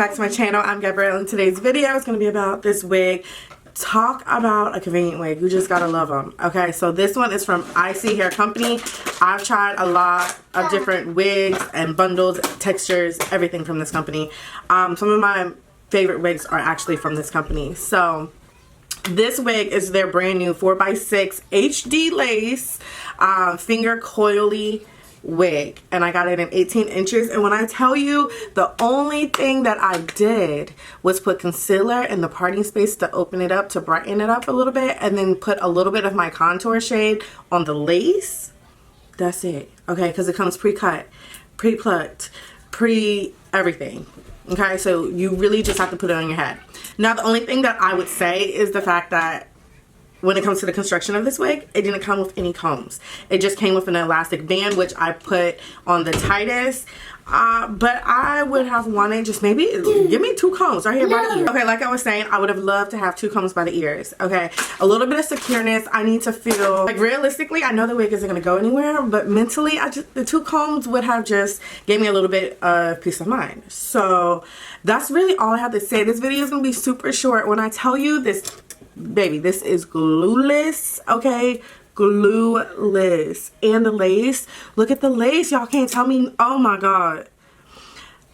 back to my channel. I'm Gabrielle, and today's video is going to be about this wig. Talk about a convenient wig. You just gotta love them. Okay, so this one is from Isee Hair Company. I've tried a lot of different wigs and bundles, textures, everything from this company. Some of my favorite wigs are actually from this company. So this wig is their brand new 4x6 HD lace finger coily wig, and I got it in 18 inches. And when I tell you, the only thing that I did was put concealer in the parting space to open it up, to brighten it up a little bit, and then put a little bit of my contour shade on the lace. That's it. Okay, because it comes pre-cut, pre-plucked, everything. Okay, so you really just have to put it on your head. Now, the only thing that I would say is the fact that when it comes to the construction of this wig, it didn't come with any combs. It just came with an elastic band, which I put on the tightest. But I would have wanted just maybe give me 2 combs right here by the ear. Okay, like I was saying, I would have loved to have 2 combs by the ears. Okay, a little bit of secureness. I need to feel like, realistically, I know the wig isn't gonna go anywhere, but mentally, the 2 combs would have just gave me a little bit of peace of mind. So that's really all I have to say. This video is gonna be super short. When I tell you this, baby, this is glueless. Okay, glueless. And the lace, look at the lace. Y'all can't tell me. Oh my god,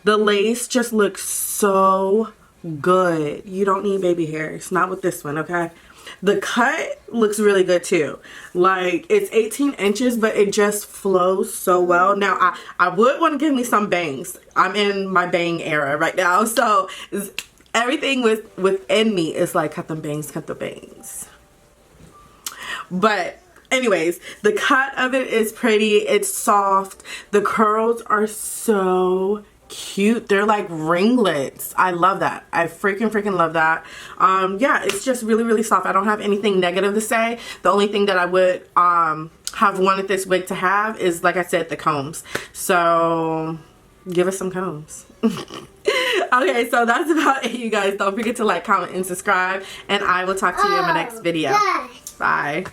the lace just looks so good. You don't need baby hairs, not with this one. Okay, the cut looks really good too. Like, it's 18 inches, but it just flows so well. Now I would want to give me some bangs. I'm in my bang era right now, so everything within me is like, cut them bangs, cut the bangs. But anyways, the cut of it is pretty. It's soft. The curls are so cute. They're like ringlets. I love that. I freaking love that. Yeah, it's just really soft. I don't have anything negative to say. The only thing that I would have wanted this wig to have is, like I said, the combs. So give us some combs. Okay, so that's about it, you guys. Don't forget to like, comment, and subscribe, and I will talk to you in my next video. Bye.